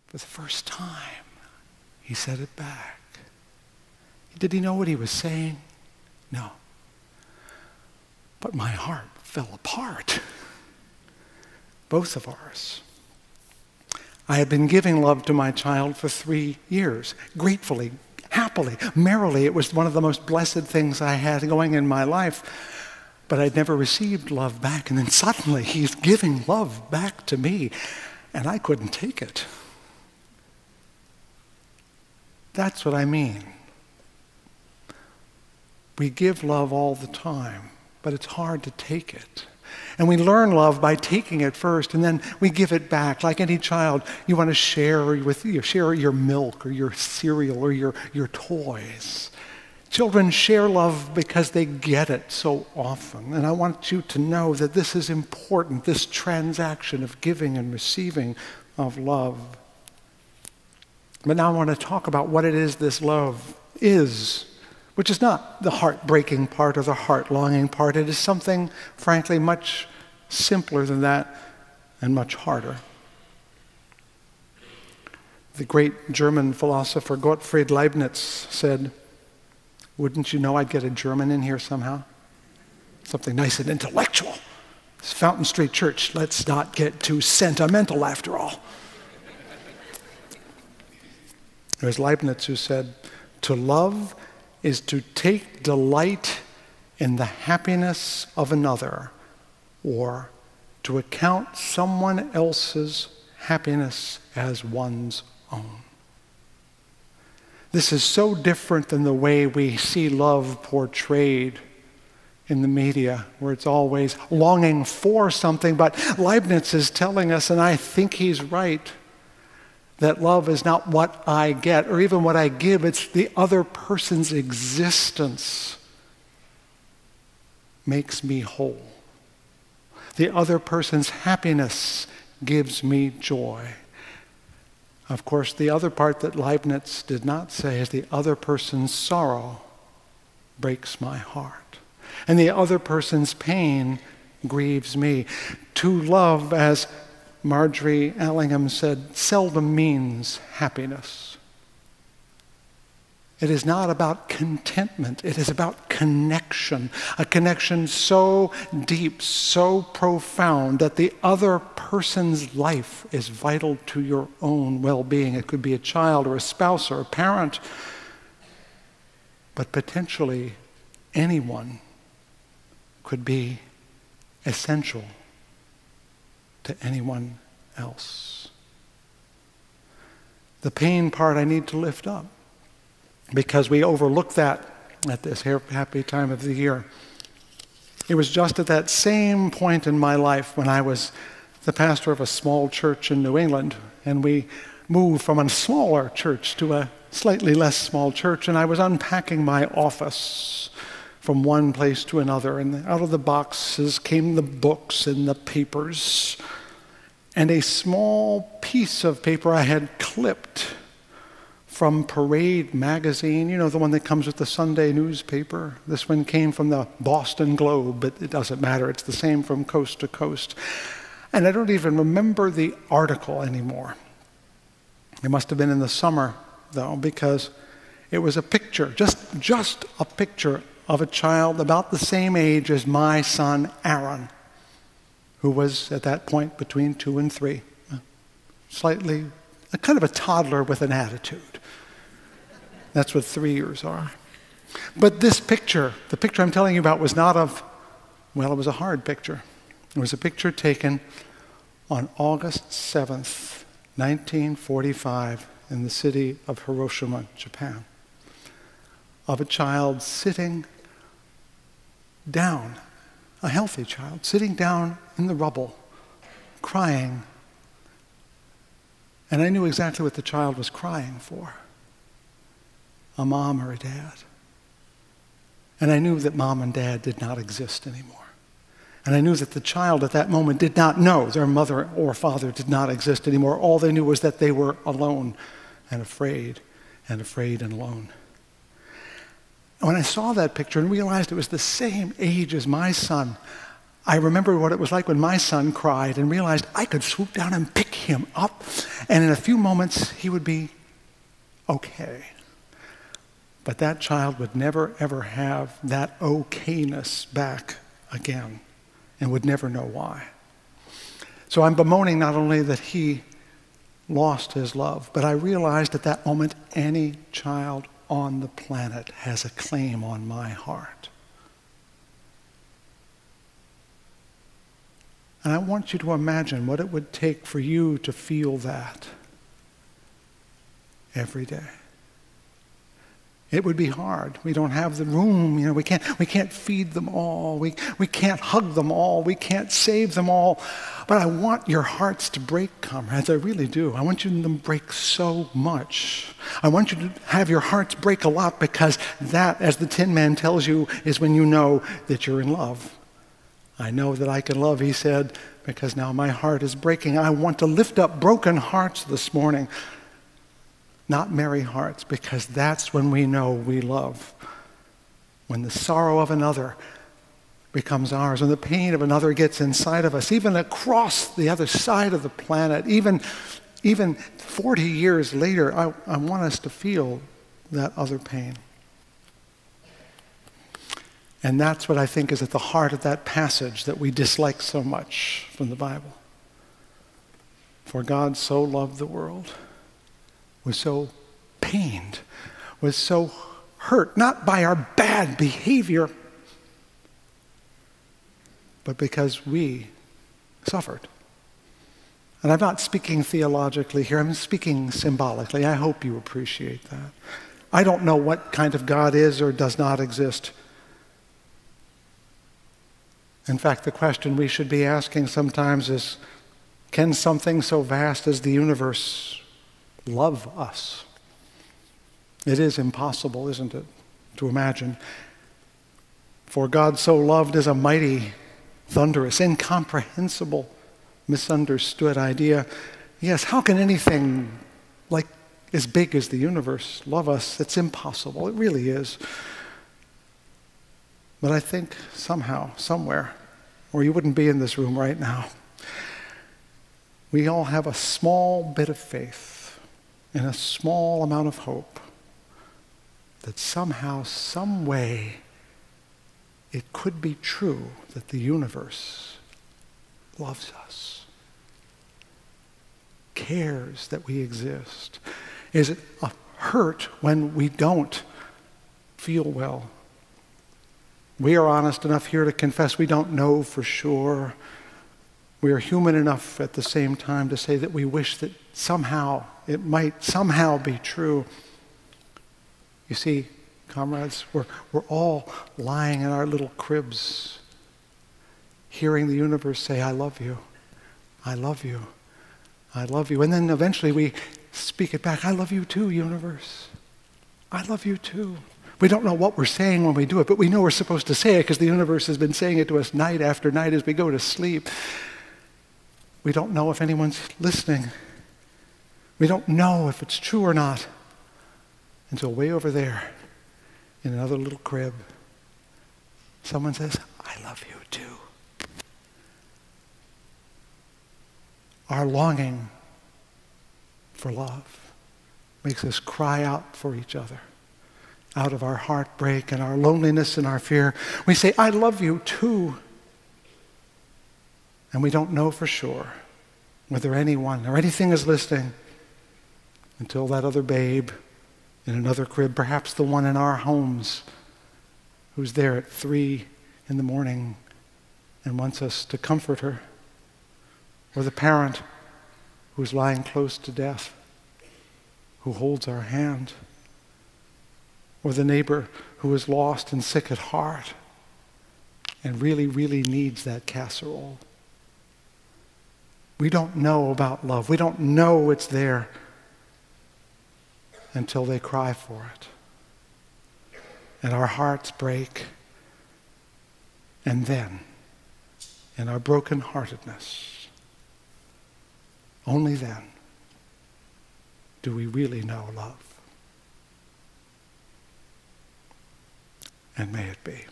For the first time, he said it back. Did he know what he was saying? No. But my heart fell apart. Both of ours. I had been giving love to my child for 3 years, gratefully, happily, merrily. It was one of the most blessed things I had going in my life. But I'd never received love back. And then suddenly he's giving love back to me, and I couldn't take it. That's what I mean. We give love all the time, but it's hard to take it. And we learn love by taking it first, and then we give it back. Like any child, you want to share your milk or your cereal or your toys. Children share love because they get it so often. And I want you to know that this is important, this transaction of giving and receiving of love. But now I want to talk about what it is this love is, which is not the heartbreaking part or the heart-longing part. It is something, frankly, much simpler than that and much harder. The great German philosopher Gottfried Leibniz said, "Wouldn't you know I'd get a German in here somehow? Something nice and intellectual. It's Fountain Street Church. Let's not get too sentimental after all." It was Leibniz who said, "To love is to take delight in the happiness of another, or to account someone else's happiness as one's own." This is so different than the way we see love portrayed in the media, where it's always longing for something. But Leibniz is telling us, and I think he's right, that love is not what I get or even what I give. It's the other person's existence makes me whole. The other person's happiness gives me joy. Of course, the other part that Leibniz did not say is the other person's sorrow breaks my heart. And the other person's pain grieves me. To love, as Marjorie Allingham said, seldom means happiness. It is not about contentment. It is about connection, a connection so deep, so profound that the other person's life is vital to your own well-being. It could be a child or a spouse or a parent, but potentially anyone could be essential to anyone else. The pain part I need to lift up, because we overlook that at this happy time of the year. It was just at that same point in my life when I was the pastor of a small church in New England, and we moved from a smaller church to a slightly less small church, and I was unpacking my office from one place to another, and out of the boxes came the books and the papers, and a small piece of paper I had clipped from Parade magazine, you know, the one that comes with the Sunday newspaper. This one came from the Boston Globe, but it doesn't matter. It's the same from coast to coast. And I don't even remember the article anymore. It must have been in the summer, though, because it was a picture, just a picture of a child about the same age as my son, Aaron, who was at that point between 2 and 3, slightly, a kind of a toddler with an attitude. That's what 3 years are. But this picture, the picture I'm telling you about, was not of, well, it was a hard picture. It was a picture taken on August 7th, 1945, in the city of Hiroshima, Japan, of a child sitting down, a healthy child, sitting down in the rubble, crying. And I knew exactly what the child was crying for, a mom or a dad. And I knew that mom and dad did not exist anymore. And I knew that the child at that moment did not know their mother or father did not exist anymore. All they knew was that they were alone and afraid and alone. And when I saw that picture and realized it was the same age as my son, I remember what it was like when my son cried and realized I could swoop down and pick him up, and in a few moments he would be okay. But that child would never, ever have that okayness back again and would never know why. So I'm bemoaning not only that he lost his love, but I realized at that moment any child on the planet has a claim on my heart. And I want you to imagine what it would take for you to feel that every day. It would be hard. We don't have the room. We can't feed them all. We can't hug them all. We can't save them all. But I want your hearts to break, comrades. I really do. I want you to break so much. I want you to have your hearts break a lot, because that, as the Tin Man tells you, is when you know that you're in love. I know that I can love, he said, because now my heart is breaking. I want to lift up broken hearts this morning, not merry hearts, because that's when we know we love. When the sorrow of another becomes ours, when the pain of another gets inside of us, even across the other side of the planet, even 40 years later, I want us to feel that other pain. And that's what I think is at the heart of that passage that we dislike so much from the Bible. For God so loved the world, was so pained, was so hurt, not by our bad behavior, but because we suffered. And I'm not speaking theologically here, I'm speaking symbolically. I hope you appreciate that. I don't know what kind of God is or does not exist. In fact, the question we should be asking sometimes is, can something so vast as the universe love us? It is impossible, isn't it, to imagine. For God so loved is a mighty, thunderous, incomprehensible, misunderstood idea. Yes, how can anything like as big as the universe love us? It's impossible. It really is. But I think somehow, somewhere, or you wouldn't be in this room right now, we all have a small bit of faith and a small amount of hope that somehow, some way, it could be true that the universe loves us, cares that we exist. Is it a hurt when we don't feel well? We are honest enough here to confess we don't know for sure. We are human enough at the same time to say that we wish that somehow, it might somehow be true. You see, comrades, we're all lying in our little cribs, hearing the universe say, I love you, I love you, I love you. And then eventually we speak it back, I love you too, universe. I love you too. We don't know what we're saying when we do it, but we know we're supposed to say it because the universe has been saying it to us night after night as we go to sleep. We don't know if anyone's listening. We don't know if it's true or not until way over there in another little crib, someone says, I love you too. Our longing for love makes us cry out for each other. Out of our heartbreak and our loneliness and our fear, we say, I love you too. And we don't know for sure whether anyone or anything is listening until that other babe in another crib, perhaps the one in our homes, who's there at 3 in the morning and wants us to comfort her, or the parent who's lying close to death, who holds our hand, or the neighbor who is lost and sick at heart and really, really needs that casserole. We don't know about love. We don't know it's there until they cry for it. And our hearts break. And then, in our brokenheartedness, only then do we really know love. And may it be.